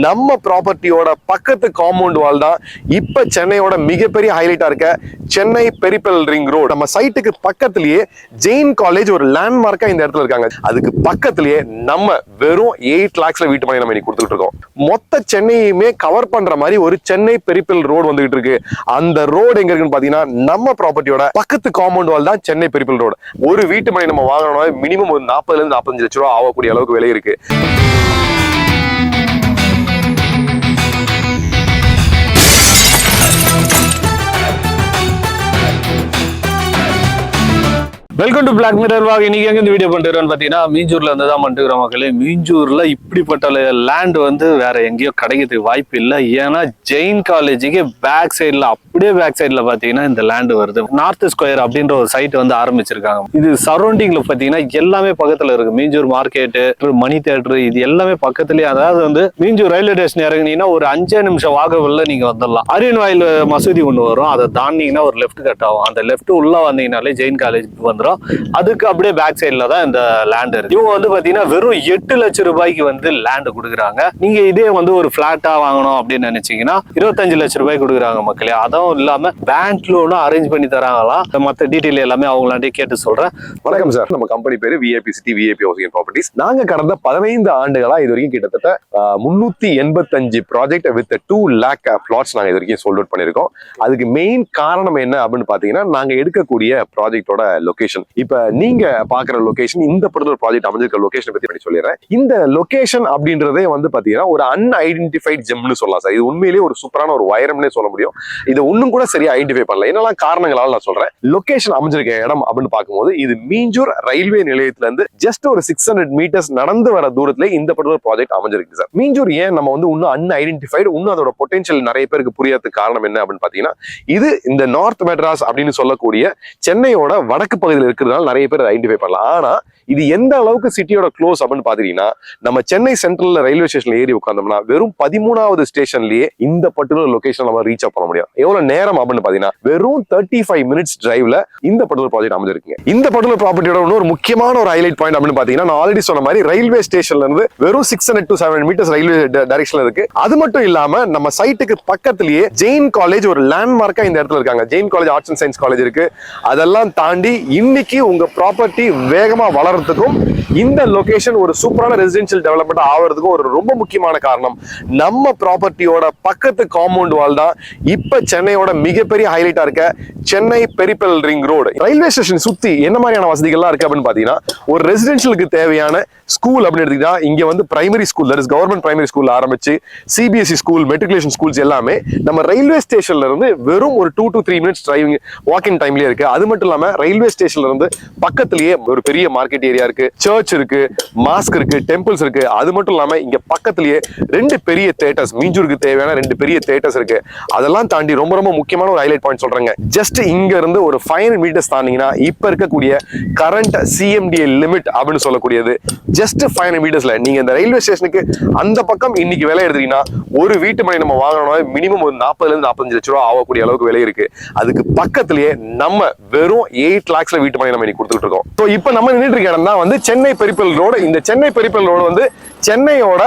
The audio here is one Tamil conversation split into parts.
நம்ம ப்ராப்பர்ட்டியோட பக்கத்து காம்பவுண்ட் வால் தான் இப்ப சென்னையோட மிகப்பெரிய ஹைலைட்டா இருக்க சென்னை பெரிபல் ரிங் ரோடு. நம்ம சைட்டுக்கு பக்கத்திலேயே ஜெயின் காலேஜ் ஒரு லேண்ட்மார்க்கா இந்த இடத்துல இருக்காங்க. அதுக்கு பக்கத்திலேயே நம்ம வெறும் 8 lakhsல வீட்டு மனை நம்ம கொடுத்துட்டு இருக்கோம். மொத்த சென்னையுமே கவர் பண்ற மாதிரி ஒரு சென்னை பெரிபல் ரோடு வந்துகிட்டு இருக்கு. அந்த ரோடு எங்க இருக்குன்னு பாத்தீங்கன்னா நம்ம ப்ராப்பர்ட்டியோட பக்கத்து காம்பவுண்ட் வால் தான் சென்னை பெரிபல் ரோடு. ஒரு வீட்டு மனை நம்ம வாங்கணும்னா மினிமம் ஒரு 40 to 45 லட்சம் ரூபாய் ஆகக்கூடிய அளவுக்கு விலை இருக்கு. Welcome to black mirror walk. இன்னைக்கு எங்க இந்த வீடியோ பண்ணிட்டு பாத்தீங்கன்னா மீஞ்சூர்ல இருந்து தான் பண்ணிட்டு மக்களே. மீஞ்சூர்ல இப்படிப்பட்ட லேண்ட் வந்து வேற எங்கேயோ கிடைக்கிறதுக்கு வாய்ப்பு இல்லை. ஏன்னா ஜெயின் காலேஜுக்கு பேக் சைட்ல அப்படியே பேக் சைட்ல பாத்தீங்கன்னா இந்த லேண்ட் வருது. நார்த் ஸ்கொயர் அப்படின்ற ஒரு சைட் வந்து ஆரம்பிச்சிருக்காங்க. இது சரௌண்டிங்ல பாத்தீங்கன்னா எல்லாமே பக்கத்துல இருக்கு. மீஞ்சூர் மார்க்கெட், மணி தியேட்டர், இது எல்லாமே பக்கத்துலயே. அதாவது வந்து மீஞ்சூர் ரயில்வே ஸ்டேஷன் இறங்குனீங்கன்னா ஒரு 5 நிமிஷம் வாகவல்ல நீங்க வந்துடலாம். அரியன் வாயில் மசூதி ஒண்ணு வரும், அதை தாண்டிங்கன்னா ஒரு லெஃப்ட் கட் ஆகும். அந்த லெஃப்ட் உள்ள வந்தீங்கன்னாலே ஜெயின் காலேஜ் வந்துடும். அதுக்கு அப்படியே பேக் சைட்ல தான் இந்த லேண்ட் இருக்கு. இவங்க வந்து பாத்தீங்கன்னா வெறும் 8 லட்சம் ரூபாய்க்கு வந்து லேண்ட் கொடுக்குறாங்க. நீங்க இதே வந்து ஒரு பிளாட்டா வாங்கணும் அப்படின்னு நினைச்சீங்கன்னா 25 லட்சம் ரூபாய் கொடுக்குறாங்க மக்களே. அதுவும் இல்லாம பேங்க் லோனும் அரேஞ்ச் பண்ணி தராங்களாம். மற்ற டீட்டெயில் எல்லாமே அவங்களாண்டே கேட்டு சொல்றேன். வணக்கம் சார், நம்ம கம்பெனி பேரு VIP city VIP housing and properties. நாங்க கடந்த 15 ஆண்டுகளா இது வரைக்கும் கிட்டத்தட்ட 385 ப்ராஜெக்ட் வித் 2 lakh plots நாங்க இது வரைக்கும் சோல்ட் அவுட் பண்ணிருக்கோம். அதுக்கு மெயின் காரணம் என்ன அப்படின்னு பாத்தீங்கன்னா நாங்க எடுக்கக்கூடிய ப்ராஜெக்டோட லொகேஷன். இப்ப நீங்க பாக்குற லொகேஷன், இந்த பர்டிகுலர் ப்ராஜெக்ட் அமைஞ்சிருக்க லொகேஷன் பத்தி சொல்லிடுறேன். இந்த லொகேஷன் அப்படின்றதே வந்து பாத்தீங்கன்னா ஒரு அன்ஐடென்டிஃபைட் ஜெம்னு சொல்லலாம் சார். இது உண்மையிலேயே ஒரு சூப்பரான ஒரு வைரம்னே சொல்ல முடியும். இது ஒன்னும் கூட சரியா ஐடென்டிஃபை பண்ணல. என்னெல்லாம் காரணங்களால நான் சொல்றேன். லொகேஷன் அமைஞ்சிருக்க இடம் அப்படின்னு பார்க்கும்போது இது மீஞ்சூர் ரயில்வே நிலையத்துல இருந்து ஜஸ்ட் ஒரு 600 meters நடந்து வர தூரத்துல இந்த பர்டிகுலர் ப்ராஜெக்ட் அமைஞ்சிருக்கு சார். மீஞ்சூர் ஏன் நம்ம வந்து இன்னும் அன்ஐடென்டிஃபைடு, இன்னும் அதோட பொட்டன்ஷியல் நிறைய பேருக்கு புரியறதுக்கு காரணம் என்ன அப்படின்னு பாத்தீங்கன்னா இது இந்த நார்த் மெட்ராஸ் அப்படின்னு சொல்லக்கூடிய சென்னையோட வடக்கு பகுதியில் இருக்கிறதுனால நிறைய பேர் ஐடென்டிஃபை பண்ணலாம். ஆனா இது எந்த அளவுக்கு சிட்டியோட க்ளோஸ் அப்படின்னு பாத்தீங்கன்னா நம்ம சென்னை சென்ட்ரல்ல ரயில்வே ஸ்டேஷன்ல ஏறி உட்கார்ந்தோம்னா வெறும் 13வது ஸ்டேஷன்லயே இந்த பர்டிகுலர் லொகேஷன் நம்ம ரீச் பண்ண முடியும். எவ்வளவு நேரம் அப்படின்னு பாத்தீங்கன்னா வெறும் 35 minutes டிரைவ்ல இந்த பர்டிகுலர் ப்ராஜெக்ட் அமைஞ்சிருக்குங்க. இந்த பர்டிகுலர் ப்ராப்பர்ட்டியோட ஒரு முக்கியமான ஒரு ஹைலைட் பாயிண்ட் அப்படின்னு பாத்தீங்கன்னா நான் ஆல்ரெடி சொன்ன மாதிரி ரயில்வே ஸ்டேஷன்ல இருந்து வெறும் 600 to 700 meters ரயில்வே டைரக்ஷன்ல இருக்கு. அது மட்டும் இல்லாம நம்ம சைட்டுக்கு பக்கத்திலேயே ஜெயின் காலேஜ் ஒரு லேண்ட்மார்க்கா இந்த இடத்துல இருக்காங்க. Jain college arts and science college இருக்கு. அதெல்லாம் தாண்டி இன்னைக்கு உங்க ப்ராப்பர்ட்டி வேகமா வளர்றதுக்கும் இந்த லொகேஷன் ஒரு சூப்பரான ரெசிடென்ஷியல் டெவலப்மெண்ட் ஆகிறதுக்கும் ஒரு ரொம்ப முக்கியமான காரணம் நம்ம ப்ராப்பர்ட்டியோட பக்கத்து காம்பவுண்ட் வால் தான் இப்ப சென்னையோட மிகப்பெரிய ஹைலைட்டா இருக்க Chennai peripheral ring road. Railway station சுத்தி என்ன மாதிரியான வசதிகள்லாம் இருக்கு அப்படின்னு பாத்தீங்கன்னா ஒரு ரெசிடென்ஷியலுக்கு தேவையான ஸ்கூல் அப்படின்னு எடுத்தீங்கன்னா இங்க வந்து primary school, that is government primary school ஆரம்பிச்சு சிபிஎஸ்இ ஸ்கூல், மெட்ரிகுலேஷன் ஸ்கூல்ஸ் எல்லாமே நம்ம ரயில்வே ஸ்டேஷன்ல இருந்து வெறும் ஒரு 2 to 3 minutes டிரைவிங் வாக்கிங் டைம்லயே இருக்கு. அது மட்டும் இல்லாம ரயில்வே ஸ்டேஷன்ல இருந்து பக்கத்திலேயே ஒரு பெரிய மார்க்கெட் ஏரியா இருக்கு, சர்ச் இருக்கு, மாஸ்க் இருக்கு, டெம்பிள்ஸ் இருக்கு. அது மட்டும் இல்லாம இங்க பக்கத்திலேயே 2 பெரிய தியேட்டர்ஸ், மீஞ்சூருக்கு தேவையான 2 பெரிய தியேட்டர்ஸ் இருக்கு. அதெல்லாம் தாண்டி ரொம்ப ரொம்ப முக்கியமான ஒரு ஹைலைட் பாயிண்ட் சொல்றேங்க. ஜஸ்ட் இங்க இருந்து ஒரு 500 meters தாண்டிங்கன்னா இப்ப இருக்கக்கூடிய கரண்ட் சிஎம்டிஏ லிமிட் அப்படின்னு சொல்லக்கூடியது ஜஸ்ட் 500 metersல நீங்க இந்த ரயில்வே ஸ்டேஷனுக்கு அந்த பக்கம் இன்னைக்கு விலை எடுத்தீங்கன்னா ஒரு வீட்டு மனை நம்ம வாங்கணும்னா மினிமம் ஒரு 40 to 45 லட்சம் ரூபாய் ஆகக்கூடிய அளவுக்கு விலை இருக்கு. அதுக்கு பக்கத்திலேயே நம்ம வெறும் 8 lakhsல வீட்டு மனை நம்ம கொடுத்துட்டு இருக்கோம். ஸோ இப்போ நம்ம நின்றுட்டு இருக்க இடம் தான் வந்து சென்னை பெரிபல் ரோடு. இந்த சென்னை பெரிபல் ரோடு வந்து சென்னையோட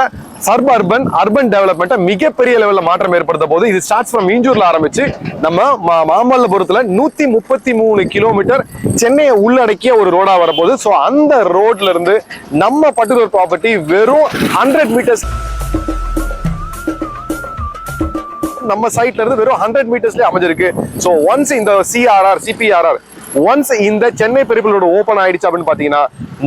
அர்பன் டெவலப்மெண்ட் மிகப்பெரிய லெவல்ல மாற்றம் ஏற்படுத்த போது இது ஸ்டார்ட்ஸ் ஃப்ரம் மீஞ்சூர்ல ஆரம்பிச்சு நம்ம மாமல்லபுரத்துல 133 கிலோமீட்டர் சென்னையை உள்ளடக்கிய ஒரு ரோடா வரப்போகுது. ஸோ அந்த ரோட்ல இருந்து நம்ம பர்டிகுலர் ப்ராப்பர்ட்டி வெறும் 100 meters நம்ம சைட்ல இருந்து வெறும் 100 metersல அமைஞ்சிருக்கு. ஸோ ஒன்ஸ் இந்த சிபிஆர்ஆர் ஒன்ஸ் இந்த சென்னை பெரிபல் ரோடு ஓபன் ஆயிடுச்சு அப்படின்னு பாத்தீங்கன்னா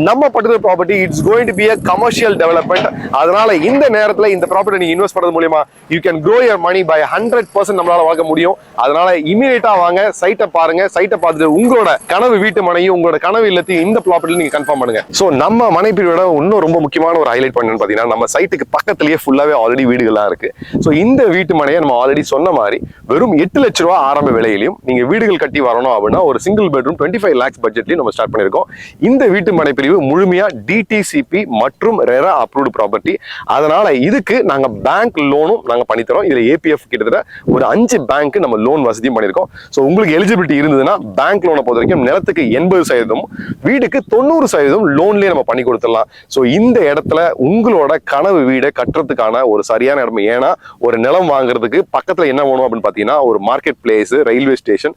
நம்ம particular property it's going to be a commercial development. அதனால இந்த நேரத்துல இந்த ப்ராப்பர்ட்டி நீங்க இன்வெஸ்ட் பண்றது மூலமா you can grow your money by 100% நம்மளால வாங்க முடியும். அதனால இமிடியேட்டா வாங்க, சைட்டை பாருங்க. சைட்டை பார்த்துட்டு உங்களோட கனவு வீட்டு மனையும் உங்களோட கனவு இல்லத்தையும் இந்த ப்ராப்பர்ட்டில நீங்க கன்ஃபார்ம் பண்ணுங்க. சோ நம்ம மனை பிரிவோட இன்னும் ரொம்ப முக்கியமான ஒரு ஹைலைட் பாயிண்ட் பாத்தீங்கன்னா நம்ம சைட்டுக்கு பக்கத்திலேயே ஃபுல்லாவே ஆல்ரெடி வீடுகள்லாம் இருக்கு. சோ இந்த வீட்டு மனையை நம்ம ஆல்ரெடி சொன்ன மாதிரி வெறும் 8 லட்சம் ரூபாய் ஆரம்ப விலையிலையும் நீங்க வீடுகள் கட்டி வரணும் அப்படின்னா ஒரு சிங்கிள் பெட்ரூம் 25 lakhs பட்ஜெட்லயும் நம்ம ஸ்டார்ட் பண்ணிருக்கோம். இந்த வீட்டு மனை பிரிவு முழுமையா டிடிசிபி மற்றும் ரெரா அப்ரூவ்டு ப்ராப்பர்ட்டி. அதனால இதுக்கு நாங்க பேங்க் லோனும் நாங்க பண்ணித்தரோம். இதுல ஏபிஎஃப் கிட்டத்தட்ட ஒரு 5 பேங்க் நம்ம லோன் வசதியும் பண்ணிருக்கோம். ஸோ உங்களுக்கு எலிஜிபிலிட்டி இருந்ததுன்னா பேங்க் லோனை பொறுத்த வரைக்கும் நிலத்துக்கு 80%, வீடுக்கு 90% லோன்லயே நம்ம பண்ணி கொடுத்துடலாம். ஸோ இந்த இடத்துல உங்களோட கனவு வீடை கட்டுறதுக்கான ஒரு சரியான இடம். ஏன்னா ஒரு நிலம் வாங்குறதுக்கு பக்கத்துல என்ன வேணும் அப்படின்னு பாத்தீங்கன்னா ஒரு market place, railway station,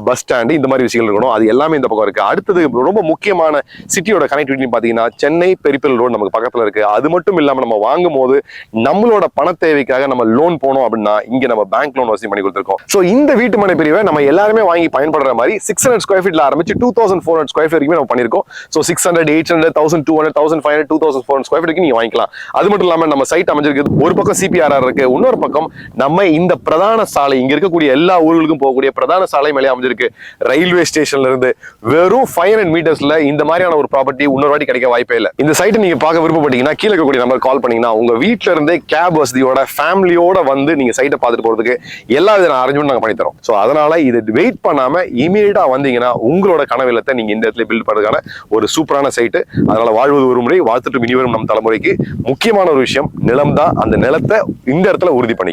bus stand, இந்த மாதிரி விஷயங்கள் இருக்கணும். அது எல்லாமே இந்த பக்கம் இருக்கு. அடுத்தது ரொம்ப முக்கியமான சிட்டியோட கனெக்டிவிட்டி பாத்தீங்கன்னா சென்னை பெரிப்பல் ரோடு நமக்கு பக்கத்துல இருக்கு. அது மட்டும் இல்லாம நம்ம வாங்கும் போது நம்மளோட பண தேவைக்காக நம்ம லோன் போனோம் அப்படின்னா இங்க நம்ம பேங்க் லோன் வசதி பண்ணி கொடுத்துருக்கோம். ஸோ இந்த வீட்டு மனை பிரிவை நம்ம எல்லாருமே வாங்கி பயன்படுற மாதிரி 600 ஸ்கொயர் ஃபீட்ல ஆரம்பிச்சு 2400 ஸ்கொயர் ஃபீட் வரைக்கும் நம்ம பண்ணிருக்கோம். ஸோ 600, 800, 1200, 1500, 2400 ஸ்கொயர் ஃபீட் நீங்க வாங்கிக்கலாம். அது மட்டும் இல்லாம நம்ம சைட் அமைஞ்சிருக்கு. ஒரு பக்கம் சிபிஆர்ஆர் இருக்கு, இன்னொரு பக்கம் நம்ம இந்த பிரதான சாலை, இங்க இருக்கக்கூடிய எல்லா ஊர்களுக்கும் போகக்கூடிய பிரதான சாலை மேலே அமைஞ்சிருக்கு. ரயில்வே ஸ்டேஷன்ல இருந்து வெறும் 500 மீட்டர்ஸ்ல இந்த மாதிரியான ஒரு ப்ராப்பர்ட்டி இன்னொரு வாட்டி கிடைக்க வாய்ப்பே இல்லை. இந்த சைட்டை நீங்க பார்க்க விருப்பப்பட்டீங்கன்னா கீழே இருக்கக்கூடிய நம்பர் கால் பண்ணீங்கன்னா உங்க வீட்டுல இருந்தே கேப் வசதியோட ஃபேமிலியோட வந்து நீங்க சைட்டை பார்த்துட்டு போறதுக்கு எல்லா வித அரேஞ்ச்மெண்ட் நாங்க பண்ணி தரோம். ஸோ அதனால இது வெயிட் பண்ணாம இமீடியட்டா வந்தீங்கன்னா உங்களோட கனவு இல்லத்தை நீங்க இந்த இடத்துல பில்ட் பண்றதுக்கான ஒரு சூப்பரான சைட்டு. அதனால வாழ்வது ஒரு முறை, வாழ்த்துட்டு இனி வரும் நம் தலைமுறைக்கு முக்கியமான ஒரு விஷயம் நிலம் தான். அந்த நிலத்தை இந்த இடத்துல உறுதி பண்ணி